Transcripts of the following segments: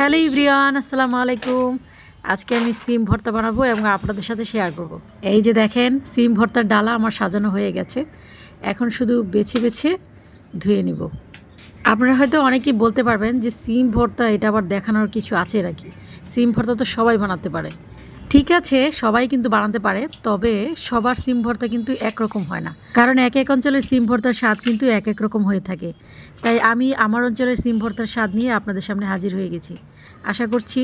Hello everyone, আসসালামু আলাইকুম। আজকে আমি সিম ভর্তা বানাবো এবং আপনাদের সাথে শেয়ার করব। এই যে দেখেন, সিম ভর্তার ডালা আমার সাজানো হয়ে গেছে। এখন শুধু বেছে বেছে ধুয়ে নিব। আপনারা হয়তো অনেকেই বলতে পারবেন যে সিম ভর্তা এটা আবার দেখানোর কিছু আছে নাকি? সিম ভর্তা তো সবাই বানাতে পারে। ঠিক আছে, সবাই কিন্তু বানাতে পারে, তবে সবার সিম ভর্তা কিন্তু একরকম হয় না, কারণ এক এক অঞ্চলের সিম ভর্তার স্বাদ কিন্তু এক এক রকম হয়ে থাকে। তাই আমি আমার অঞ্চলের সিম ভর্তার স্বাদ নিয়ে আপনাদের সামনে হাজির হয়ে গেছি। আশা করছি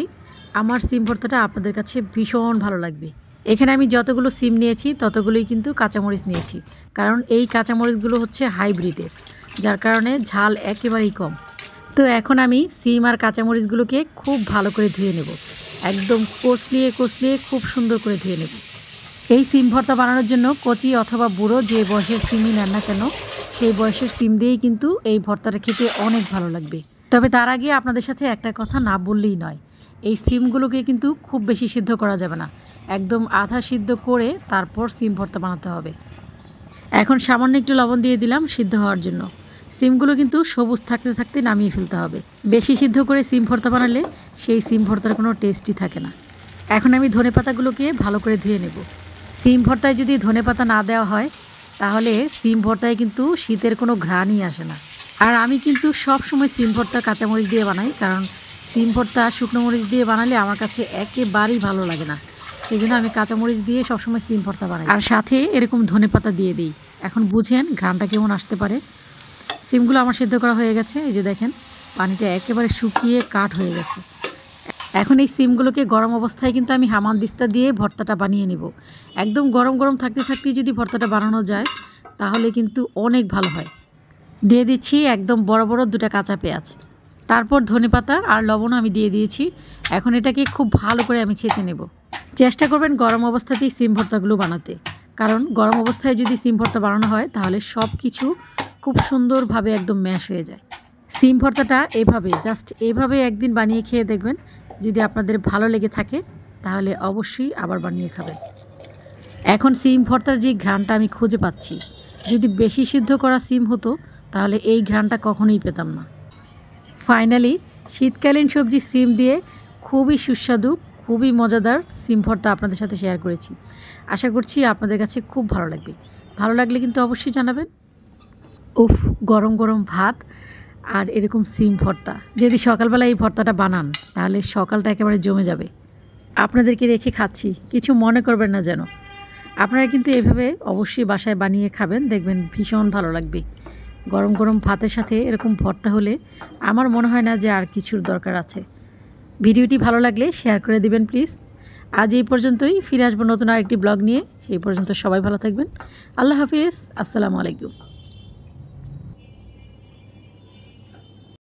আমার সিম ভর্তাটা আপনাদের কাছে ভীষণ ভালো লাগবে। এখানে আমি যতগুলো সিম নিয়েছি ততগুলোই কিন্তু কাঁচামরিচ নিয়েছি, কারণ এই কাঁচামরিচগুলো হচ্ছে হাইব্রিডের, যার কারণে ঝাল একেবারেই কম। তো এখন আমি সিম আর কাঁচামরিচগুলোকে খুব ভালো করে ধুয়ে নেব, একদম কষলিয়ে কষলিয়ে খুব সুন্দর করে ধুয়ে নেব। এই সিম ভর্তা বানানোর জন্য কচি অথবা বুড়ো যে বয়সের সিমই নেন না কেন, সেই বয়সের সিম দিয়েই কিন্তু এই ভর্তাটা খেতে অনেক ভালো লাগবে। তবে তার আগে আপনাদের সাথে একটা কথা না বললেই নয়, এই সিমগুলোকে কিন্তু খুব বেশি সিদ্ধ করা যাবে না, একদম আধা সিদ্ধ করে তারপর সিম ভর্তা বানাতে হবে। এখন সামান্য একটু লবণ দিয়ে দিলাম সিদ্ধ হওয়ার জন্য। সিমগুলো কিন্তু সবুজ থাকতে থাকতে নামিয়ে ফেলতে হবে। বেশি সিদ্ধ করে সিম ভর্তা বানালে সেই সিম ভর্তার কোনো টেস্টই থাকে না। এখন আমি ধনেপাতাগুলোকে ভালো করে ধুয়ে নেব। সিম ভর্তায় যদি ধনেপাতা না দেওয়া হয় তাহলে সিম ভর্তায় কিন্তু শীতের কোনো ঘ্রাণই আসে না। আর আমি কিন্তু সব সময় সিম ভর্তা কাঁচামরিচ দিয়ে বানাই, কারণ সিম ভর্তা শুকনো মরিচ দিয়ে বানালে আমার কাছে একেবারেই ভালো লাগে না। সেই জন্য আমি কাঁচামরিচ দিয়ে সবসময় সিম ভর্তা বানাই, আর সাথে এরকম ধনেপাতা দিয়ে দিই। এখন বুঝেন ঘ্রাণটা কেমন আসতে পারে। সিমগুলো আমার সিদ্ধ করা হয়ে গেছে। এই যে দেখেন, পানিটা একেবারে শুকিয়ে কাঠ হয়ে গেছে। এখন এই সিমগুলোকে গরম অবস্থায় কিন্তু আমি হামানদিস্তা দিয়ে ভর্তাটা বানিয়ে নেব। একদম গরম গরম থাকতে থাকতেই যদি ভর্তাটা বানানো যায় তাহলে কিন্তু অনেক ভালো হয়। দিয়ে দিচ্ছি একদম বড় বড় দুটো কাঁচা পেঁয়াজ, তারপর ধনেপাতা আর লবণ আমি দিয়ে দিয়েছি। এখন এটাকে খুব ভালো করে আমি ছেঁচে নেব। চেষ্টা করবেন গরম অবস্থাতেই সিম ভর্তাগুলো বানাতে, কারণ গরম অবস্থায় যদি সিম ভর্তা বানানো হয় তাহলে সব কিছু খুব সুন্দরভাবে একদম ম্যাশ হয়ে যায়। সিম ভর্তাটা এইভাবে একদিন বানিয়ে খেয়ে দেখবেন। যদি আপনাদের ভালো লেগে থাকে তাহলে অবশ্যই আবার বানিয়ে খাবেন। এখন সিম ভর্তার যে ঘ্রাণটা আমি খুঁজে পাচ্ছি, যদি বেশি সিদ্ধ করা সিম হতো তাহলে এই ঘ্রাণটা কখনোই পেতাম না। ফাইনালি শীতকালীন সবজি সিম দিয়ে খুবই সুস্বাদু, খুবই মজাদার সিম ভর্তা আপনাদের সাথে শেয়ার করেছি। আশা করছি আপনাদের কাছে খুব ভালো লাগবে। ভালো লাগলে কিন্তু অবশ্যই জানাবেন। উফ, গরম গরম ভাত আর এরকম সিম ভর্তা যদি সকালবেলা এই ভর্তাটা বানান তাহলে সকালটা একেবারে জমে যাবে। আপনাদেরকে রেখে খাচ্ছি, কিছু মনে করবেন না যেন। আপনারা কিন্তু এভাবে অবশ্যই বাসায় বানিয়ে খাবেন, দেখবেন ভীষণ ভালো লাগবে। গরম গরম ভাতের সাথে এরকম ভর্তা হলে আমার মনে হয় না যে আর কিছুর দরকার আছে। ভিডিওটি ভালো লাগলে শেয়ার করে দিবেন প্লিজ। আজ এই পর্যন্তই, ফিরে আসবো নতুন আরেকটি ব্লগ নিয়ে। সেই পর্যন্ত সবাই ভালো থাকবেন। আল্লাহ হাফিজ, আসসালামু আলাইকুম।